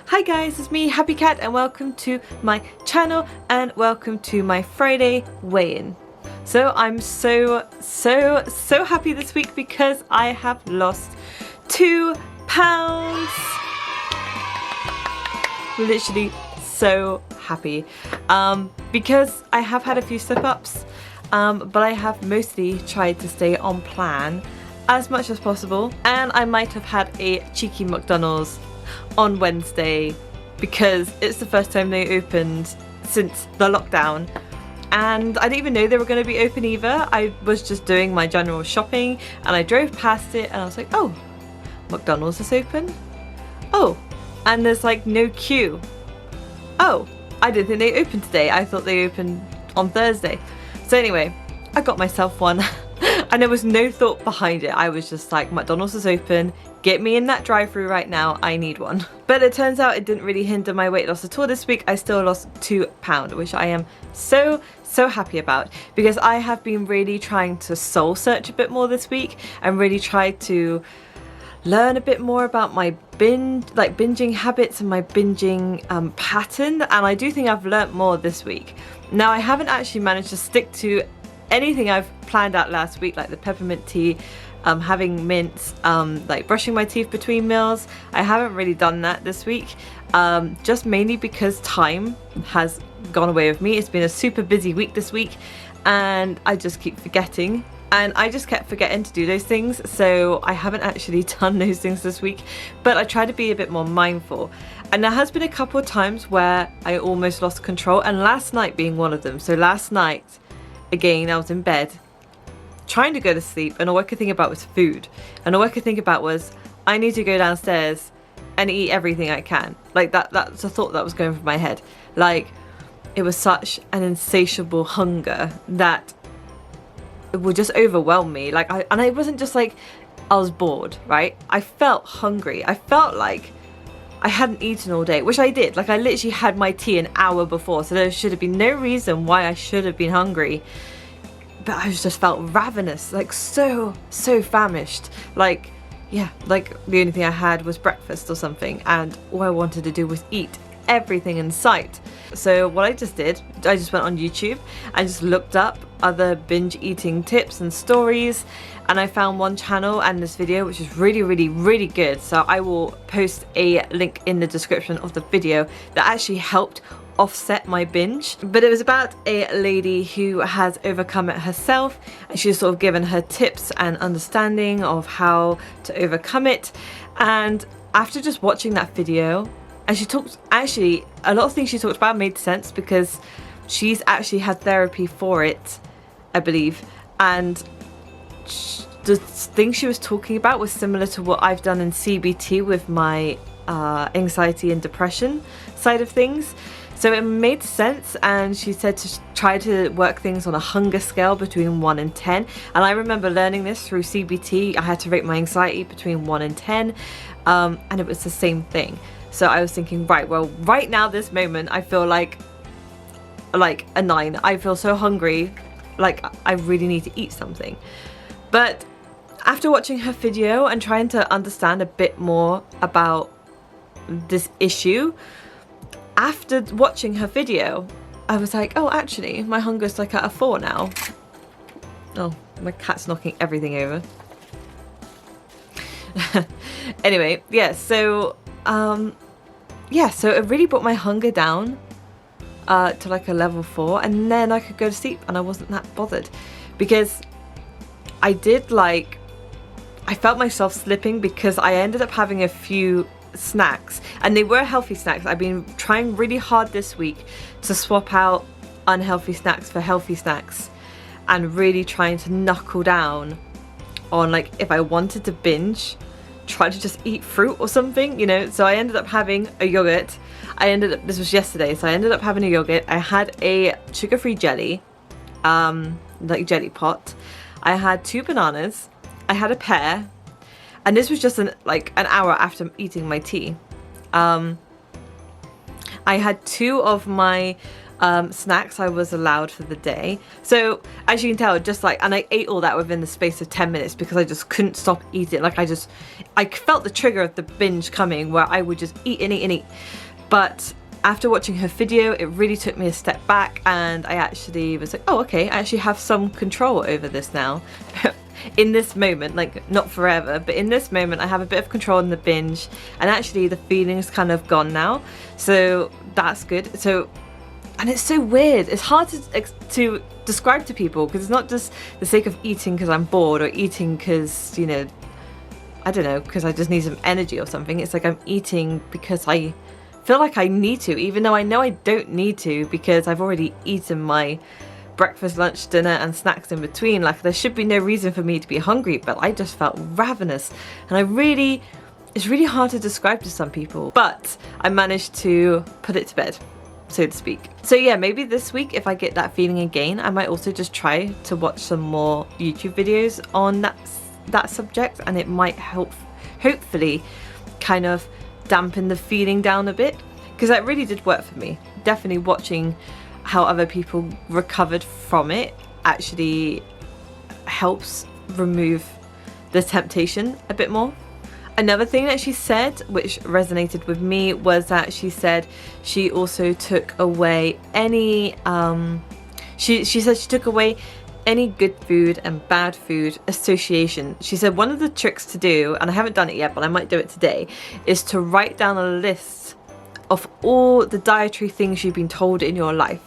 Hi guys, it's me, Happy Cat, and welcome to my channel and welcome to my Friday weigh-in. So I'm so happy this week because I have lost 2 pounds. Literally so happy because I have had a few slip-ups, but I have mostly tried to stay on plan as much as possible, and I might have had a cheeky McDonald's on Wednesday because it's the first time they opened since the lockdown, and I didn't even know they were going to be open either. I was just doing my general shopping and I drove past it and I was like, oh, McDonald's is open? Oh, and there's like no queue. Oh, I didn't think they opened today. I thought they opened on Thursday. So anyway, I got myself one and there was no thought behind it. I was just like, McDonald's is open, get me in that drive-thru right now, I need one. But it turns out it didn't really hinder my weight loss at all this week. I still lost 2 pounds, which I am so happy about, because I have been really trying to soul search a bit more this week and really try to learn a bit more about my binging habits and my binging pattern, and I do think I've learnt more this week. Now, I haven't actually managed to stick to anything I've planned out last week, like the peppermint tea, having mints, like brushing my teeth between meals. I haven't really done that this week, just mainly because time has gone away with me. It's been a super busy week this week and I just keep forgetting. And I just kept forgetting to do those things, so I haven't actually done those things this week, but I try to be a bit more mindful. And there has been a couple of times where I almost lost control, and last night being one of them. So last night, again, I was in bed, trying to go to sleep, and all I could think about was food. And all I could think about was, I need to go downstairs and eat everything I can. Like that's a thought that was going through my head. Like, it was such an insatiable hunger that it would just overwhelm me. Like, and it wasn't just like I was bored, right? I felt hungry. I felt like I hadn't eaten all day, which I did. Like, I literally had my tea an hour before, so there should have been no reason why I should have been hungry. But I just felt ravenous, like so famished. Like, yeah, like the only thing I had was breakfast or something, and all I wanted to do was eat everything in sight. So what I just did, I just went on YouTube and just looked up other binge eating tips and stories, and I found one channel and this video which is really good. So I will post a link in the description of the video that actually helped offset my binge. But it was about a lady who has overcome it herself, and she's sort of given her tips and understanding of how to overcome it. And after just watching that video, and she talked, actually a lot of things she talked about made sense because she's actually had therapy for it, I believe, and the things she was talking about was similar to what I've done in CBT with my anxiety and depression side of things. So it made sense, and she said to try to work things on a hunger scale between 1 and 10. And I remember learning this through CBT. I had to rate my anxiety between 1 and 10, and it was the same thing. So I was thinking, right, well, right now, this moment, I feel like a 9. I feel so hungry, like I really need to eat something. But after watching her video and trying to understand a bit more about this issue, after watching her video, I was like, oh, actually, my hunger's like at a 4 now. Oh, my cat's knocking everything over. Anyway, yeah, so so it really brought my hunger down to like a level 4, and then I could go to sleep and I wasn't that bothered, because I felt myself slipping because I ended up having a few snacks, and they were healthy snacks. I've been trying really hard this week to swap out unhealthy snacks for healthy snacks, and really trying to knuckle down on, like, if I wanted to binge, try to just eat fruit or something, you know. So I ended up having a yogurt. This was yesterday, so I ended up having a yogurt. I had a sugar-free jelly, like jelly pot. I had 2 bananas. I had a pear, and this was just an hour after eating my tea. And I had 2 of my snacks I was allowed for the day. So as you can tell, just like, and I ate all that within the space of 10 minutes because I just couldn't stop eating. Like I felt the trigger of the binge coming where I would just eat and eat and eat. But after watching her video, it really took me a step back, and I actually was like, oh, okay, I actually have some control over this now. In this moment, like not forever, but in this moment I have a bit of control in the binge, and actually the feeling's kind of gone now, so that's good. So, and it's so weird, it's hard to describe to people, because it's not just the sake of eating because I'm bored, or eating because, you know, I don't know, because I just need some energy or something. It's like I'm eating because I feel like I need to, even though I know I don't need to, because I've already eaten my breakfast, lunch, dinner and snacks in between. Like there should be no reason for me to be hungry, but I just felt ravenous, and it's really hard to describe to some people, but I managed to put it to bed, so to speak. So yeah, maybe this week if I get that feeling again, I might also just try to watch some more YouTube videos on that subject, and it might help, hopefully kind of dampen the feeling down a bit, because that really did work for me. Definitely watching how other people recovered from it actually helps remove the temptation a bit more. Another thing that she said, which resonated with me, was that she said she also took away any she said she took away any good food and bad food association. She said one of the tricks to do, and I haven't done it yet, but I might do it today, is to write down a list of all the dietary things you've been told in your life.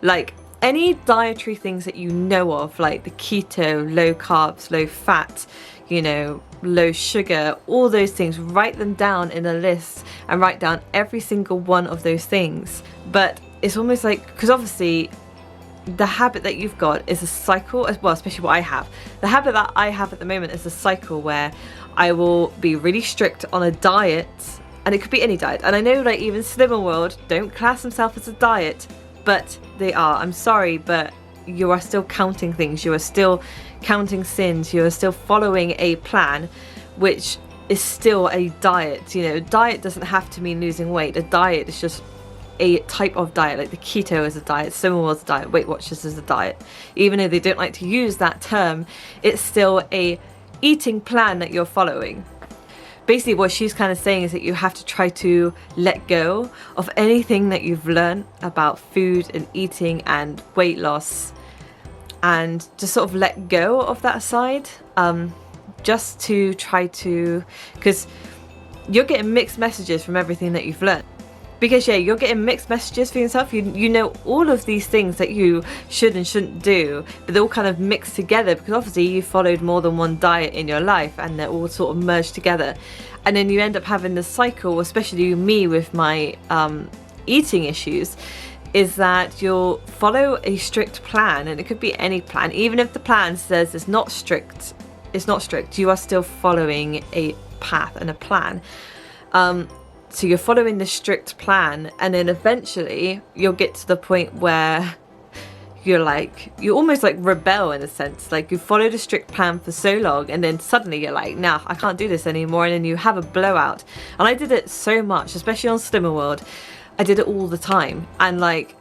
Like any dietary things that you know of, like the keto, low carbs, low fat, you know, low sugar, all those things, write them down in a list and write down every single one of those things. But it's almost like, because obviously the habit that you've got is a cycle as well, especially what I have. The habit that I have at the moment is a cycle where I will be really strict on a diet, and it could be any diet. And I know like even Slimmer World don't class themselves as a diet, but they are. I'm sorry, but you are still counting things. You are still counting sins. You are still following a plan, which is still a diet. You know, diet doesn't have to mean losing weight. A diet is just a type of diet, like the keto is a diet, Slimmer World's a diet, Weight Watchers is a diet. Even though they don't like to use that term, it's still a eating plan that you're following. Basically what she's kind of saying is that you have to try to let go of anything that you've learned about food and eating and weight loss, and just sort of let go of that side, just to try to, because you're getting mixed messages from everything that you've learned. Because yeah, you're getting mixed messages for yourself. You know all of these things that you should and shouldn't do, but they're all kind of mixed together because obviously you followed more than one diet in your life, and they're all sort of merged together. And then you end up having this cycle, especially me with my eating issues, is that you'll follow a strict plan, and it could be any plan. Even if the plan says it's not strict, you are still following a path and a plan. So you're following the strict plan, and then eventually you'll get to the point where you almost like rebel in a sense. Like you followed a strict plan for so long, and then suddenly you're like, nah, I can't do this anymore, and then you have a blowout. And I did it so much, especially on Slimmer World. I did it all the time, and like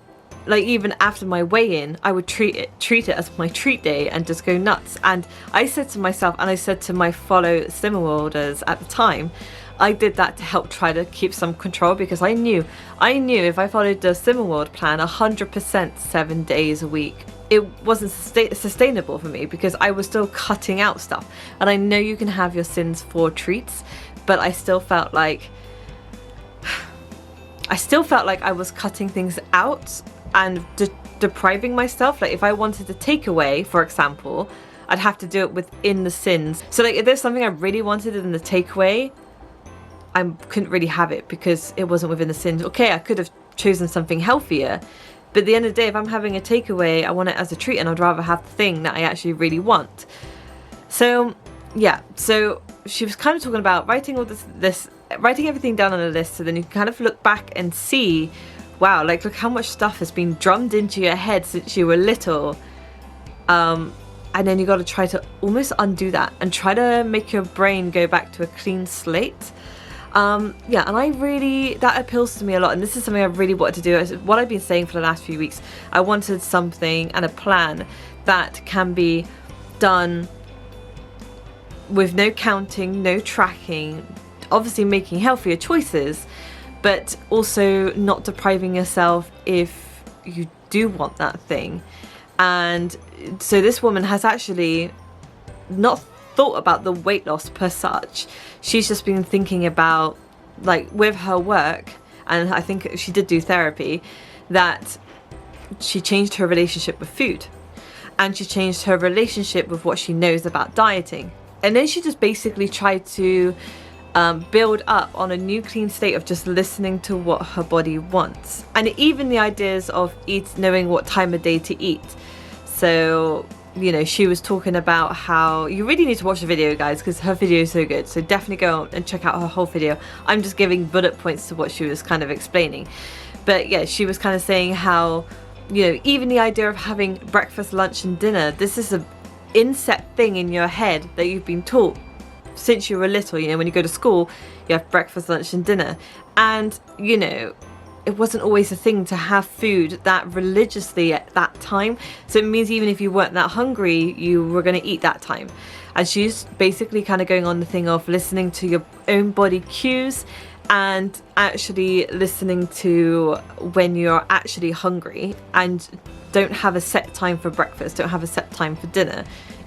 even after my weigh-in, I would treat it as my treat day and just go nuts. And I said to myself, and I said to my fellow Slimmer Worlders at the time, I did that to help try to keep some control, because I knew if I followed the Slimmer World plan 100% 7 days a week, it wasn't sustainable for me, because I was still cutting out stuff. And I know you can have your sins for treats, but I still felt like I was cutting things out and depriving myself. Like if I wanted a takeaway, for example, I'd have to do it within the sins. So like if there's something I really wanted in the takeaway, I couldn't really have it because it wasn't within the sins. Okay, I could have chosen something healthier, but at the end of the day, if I'm having a takeaway, I want it as a treat, and I'd rather have the thing that I actually really want. So yeah, so she was kind of talking about writing all writing everything down on a list, so then you can kind of look back and see, wow, like look how much stuff has been drummed into your head since you were little, and then you got to try to almost undo that and try to make your brain go back to a clean slate. Yeah, and that appeals to me a lot, and this is something I really wanted to do. It's what I've been saying for the last few weeks. I wanted something and a plan that can be done with no counting, no tracking, obviously making healthier choices, but also not depriving yourself if you do want that thing. And so this woman has actually not thought about the weight loss per such. She's just been thinking about, like, with her work, and I think she did do therapy, that she changed her relationship with food, and she changed her relationship with what she knows about dieting. And then she just basically tried to build up on a new clean state of just listening to what her body wants, and even the ideas of knowing what time of day to eat. So, you know, she was talking about how you really need to watch the video, guys, because her video is so good. So definitely go and check out her whole video. I'm just giving bullet points to what she was kind of explaining. But yeah, she was kind of saying how, you know, even the idea of having breakfast, lunch and dinner, this is a inset thing in your head that you've been taught since you were little. You know, when you go to school, you have breakfast, lunch and dinner. And, you know, it wasn't always a thing to have food that religiously at that time. So it means even if you weren't that hungry, you were going to eat that time. And she's basically kind of going on the thing of listening to your own body cues and actually listening to when you're actually hungry, and don't have a set time for breakfast, don't have a set time for dinner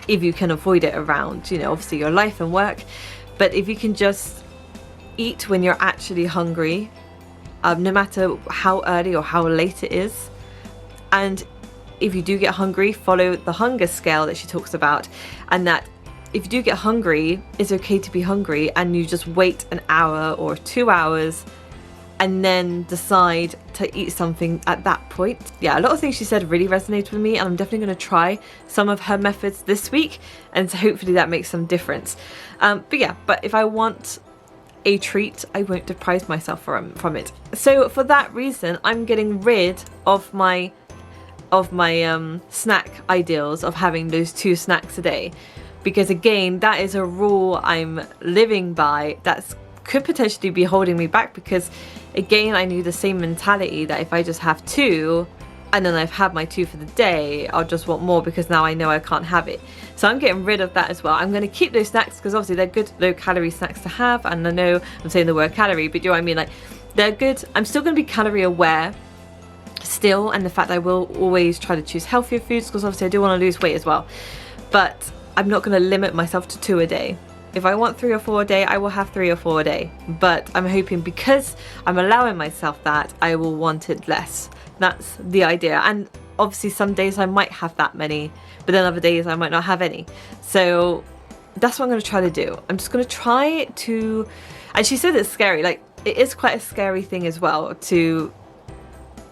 if you can avoid it around, you know, obviously your life and work. But if you can just eat when you're actually hungry, no matter how early or how late it is. And if you do get hungry, follow the hunger scale that she talks about, and that if you do get hungry, it's okay to be hungry, and you just wait an hour or 2 hours and then decide to eat something at that point. Yeah, a lot of things she said really resonated with me, and I'm definitely going to try some of her methods this week, and so hopefully that makes some difference. But if I want a treat, I won't deprive myself from it. So for that reason, I'm getting rid of my snack ideals of having those 2 snacks a day, because again, that is a rule I'm living by that could potentially be holding me back, because again, I knew the same mentality that if I just have 2 and then I've had my 2 for the day, I'll just want more because now I know I can't have it. So I'm getting rid of that as well. I'm going to keep those snacks because obviously they're good low calorie snacks to have, and I know I'm saying the word calorie, but you know what I mean, like, they're good. I'm still going to be calorie aware still, and the fact that I will always try to choose healthier foods because obviously I do want to lose weight as well, but I'm not going to limit myself to 2 a day. If I want 3 or 4 a day, I will have 3 or 4 a day, but I'm hoping because I'm allowing myself that, I will want it less. That's the idea. And obviously some days I might have that many, but then other days I might not have any. So that's what I'm going to try to do. I'm just going to try to, and she said it's scary, like it is quite a scary thing as well to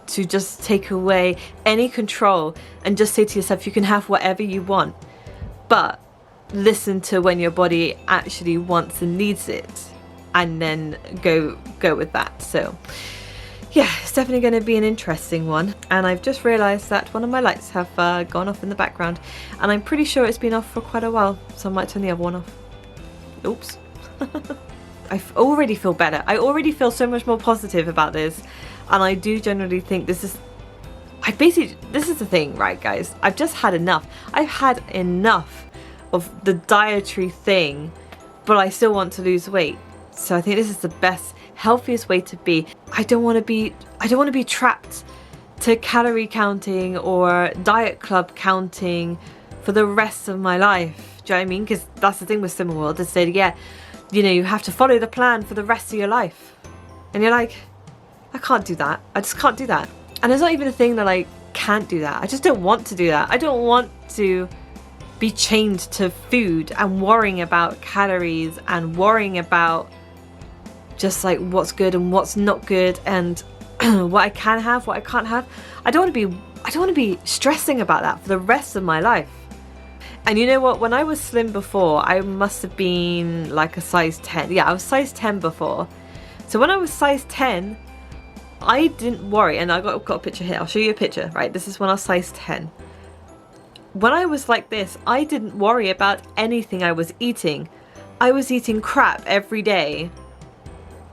just take away any control and just say to yourself, you can have whatever you want, but listen to when your body actually wants and needs it, and then go with that. So yeah, it's definitely going to be an interesting one. And I've just realised that one of my lights have gone off in the background, and I'm pretty sure it's been off for quite a while, so I might turn the other one off. Oops. I already feel better. I already feel so much more positive about this, and I do generally think this is the thing, right guys, I've just had enough. I've had enough of the dietary thing, but I still want to lose weight. So I think this is the best, healthiest way to be. I don't want to be trapped to calorie counting or diet club counting for the rest of my life. Do you know what I mean? Because that's the thing with Slimmer World. They say, yeah, you know, you have to follow the plan for the rest of your life. And you're like, I can't do that. I just can't do that. And it's not even a thing that I can't do that. I just don't want to do that. I don't want to be chained to food and worrying about calories and worrying about just like what's good and what's not good and what I can have, what I can't have. I don't want to be stressing about that for the rest of my life. And you know what, when I was slim before, I must have been like a size 10. Yeah, I was size 10 before. So when I was size 10, I didn't worry, and I got a picture here. I'll show you a picture, right? This is when I was size 10. When I was like this, I didn't worry about anything I was eating. I was eating crap every day,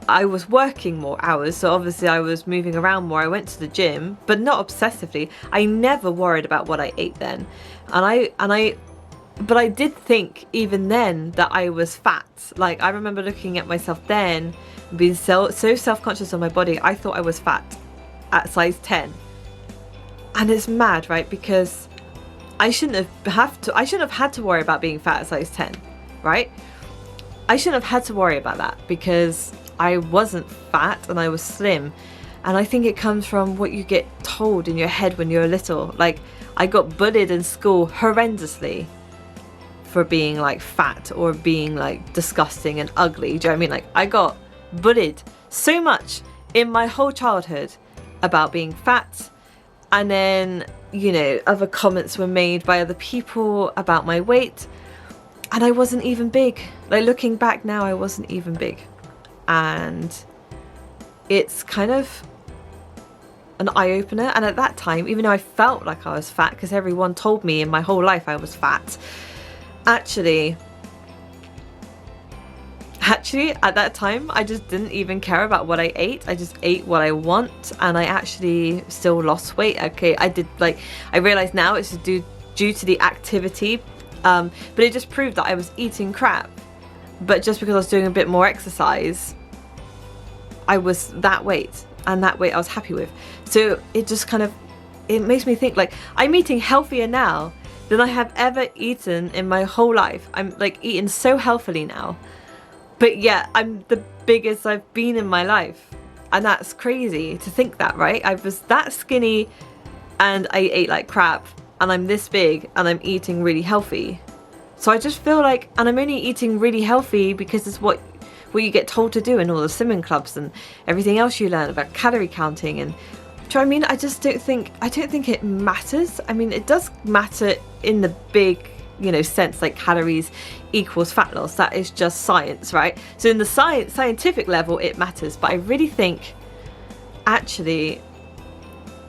I was working more hours, so obviously I was moving around more. I went to the gym, but not obsessively. I never worried about what I ate then. But I did think even then that I was fat. Like, I remember looking at myself then, being so self-conscious of my body. I thought I was fat at size 10. And it's mad, right? Because I shouldn't have had to worry about being fat at size 10, right? I shouldn't have had to worry about that because I wasn't fat and I was slim. And I think it comes from what you get told in your head when you're little. Like, I got bullied in school horrendously for being like fat or being like disgusting and ugly. Do you know what I mean? Like, I got bullied so much in my whole childhood about being fat, and then, you know, other comments were made by other people about my weight, and I wasn't even big. Like, looking back now, I wasn't even big. And it's kind of an eye-opener. And at that time, even though I felt like I was fat because everyone told me in my whole life I was fat, actually at that time I just didn't even care about what I ate. I just ate what I want, and I actually still lost weight. Okay, I did, like, I realize now it's due to the activity, but it just proved that I was eating crap. But just because I was doing a bit more exercise, I was that weight, and that weight I was happy with. So it just kind of, it makes me think, like, I'm eating healthier now than I have ever eaten in my whole life. I'm like eating so healthily now, but yet I'm the biggest I've been in my life. And that's crazy to think that, right? I was that skinny and I ate like crap, and I'm this big and I'm eating really healthy. So I just feel like, and I'm only eating really healthy because it's what you get told to do in all the slimming clubs and everything else you learn about calorie counting. And do you know what I mean? I don't think it matters. I mean, it does matter in the big, you know, sense, like calories equals fat loss. That is just science, right? So in the scientific level, it matters. But I really think, actually,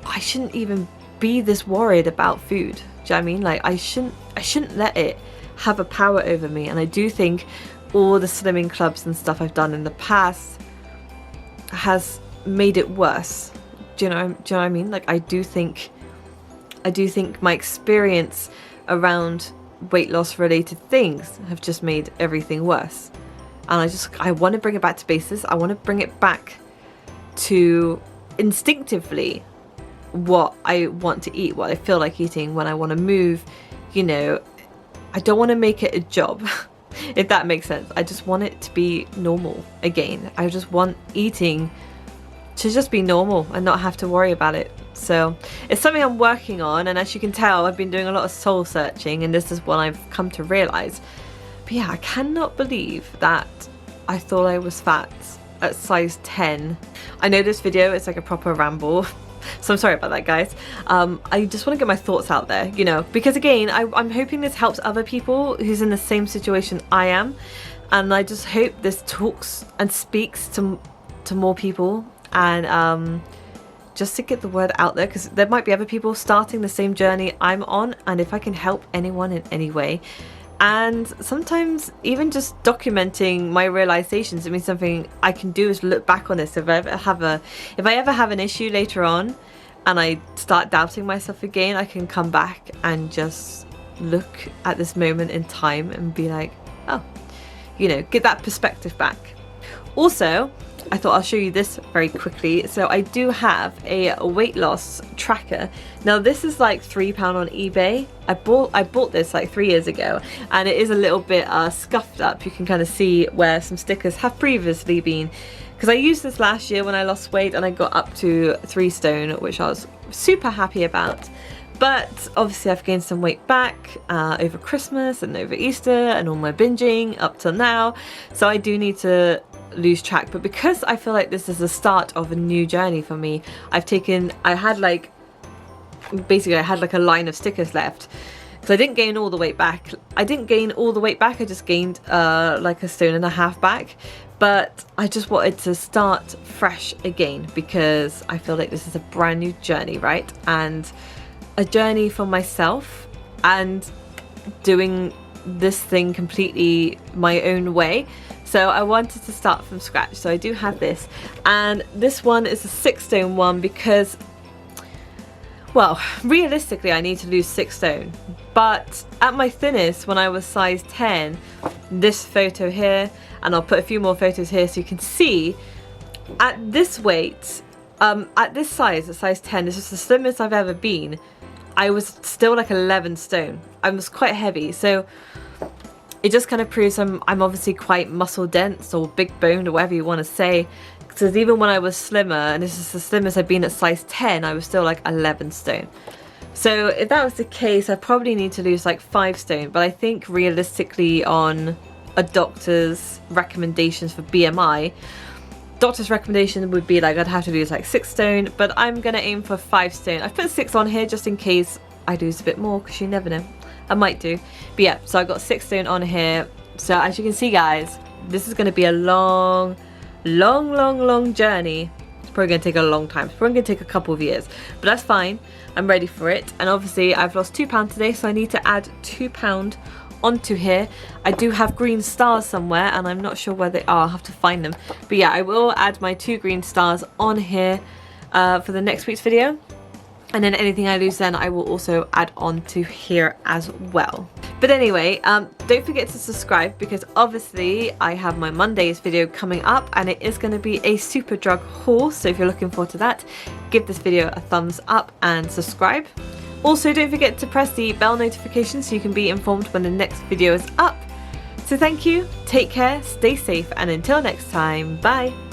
I shouldn't even be this worried about food. Do you know what I mean? Like, I shouldn't let it have a power over me. And I do think all the slimming clubs and stuff I've done in the past has made it worse. Do you know what I mean? Like, I do think my experience around weight loss related things have just made everything worse. And I want to bring it back to basics. I want to bring it back to instinctively what I want to eat, what I feel like eating, when I want to move. You know, I don't want to make it a job, if that makes sense. I just want it to be normal again. I just want eating to just be normal and not have to worry about it. So it's something I'm working on, and as you can tell, I've been doing a lot of soul searching, and this is what I've come to realize. But yeah, I cannot believe that I thought I was fat at size 10. I know this video is like a proper ramble, so I'm sorry about that, guys. I just want to get my thoughts out there, you know, because again, I'm hoping this helps other people who's in the same situation I am, and I just hope this talks and speaks to more people, and just to get the word out there, because there might be other people starting the same journey I'm on, and if I can help anyone in any way, and sometimes even just documenting my realizations, it means something I can do is look back on this. If I ever have an issue later on and I start doubting myself again, I can come back and just look at this moment in time and be like, oh, you know, get that perspective back. Also, I thought I'll show you this very quickly. So I do have a weight loss tracker. Now this is like £3 on eBay. I bought this like 3 years ago, and it is a little bit scuffed up. You can kind of see where some stickers have previously been, because I used this last year when I lost weight and I got up to 3 stone, which I was super happy about. But obviously I've gained some weight back over Christmas and over Easter and all my binging up till now. So I do need to lose track. But because I feel like this is the start of a new journey for me, I had like a line of stickers left. So I didn't gain all the weight back. I just gained like 1.5 stone back. But I just wanted to start fresh again, because I feel like this is a brand new journey, right? And a journey for myself, and doing this thing completely my own way. So I wanted to start from scratch. So I do have this, and this one is a 6 stone one because, well, realistically I need to lose 6 stone, but at my thinnest when I was size 10, this photo here, and I'll put a few more photos here so you can see, at this weight, at this size, at size 10, this is the slimmest I've ever been, I was still like 11 stone. I was quite heavy, so it just kind of proves I'm obviously quite muscle dense or big boned or whatever you want to say. Because even when I was slimmer, and this is the slimmest I've been at size 10, I was still like 11 stone. So if that was the case, I probably need to lose like 5 stone. But I think realistically on a doctor's recommendations for BMI, doctor's recommendation would be like I'd have to lose like 6 stone, but I'm gonna aim for 5 stone. I've put 6 on here just in case I lose a bit more, because you never know. I might do. But yeah, so I got 6 stone on here. So as you can see, guys, this is gonna be a long journey. It's probably gonna take a long time. It's probably gonna take a couple of years, but that's fine. I'm ready for it. And obviously I've lost £2 today, so I need to add £2 onto here. I do have green stars somewhere, and I'm not sure where they are. I'll have to find them. But yeah, I will add my 2 green stars on here for the next week's video, and then anything I lose then I will also add on to here as well. But anyway, don't forget to subscribe, because obviously I have my Mondays video coming up, and it is going to be a super drug haul. So if you're looking forward to that, give this video a thumbs up and subscribe. Also, don't forget to press the bell notification so you can be informed when the next video is up. So thank you, take care, stay safe, and until next time, bye!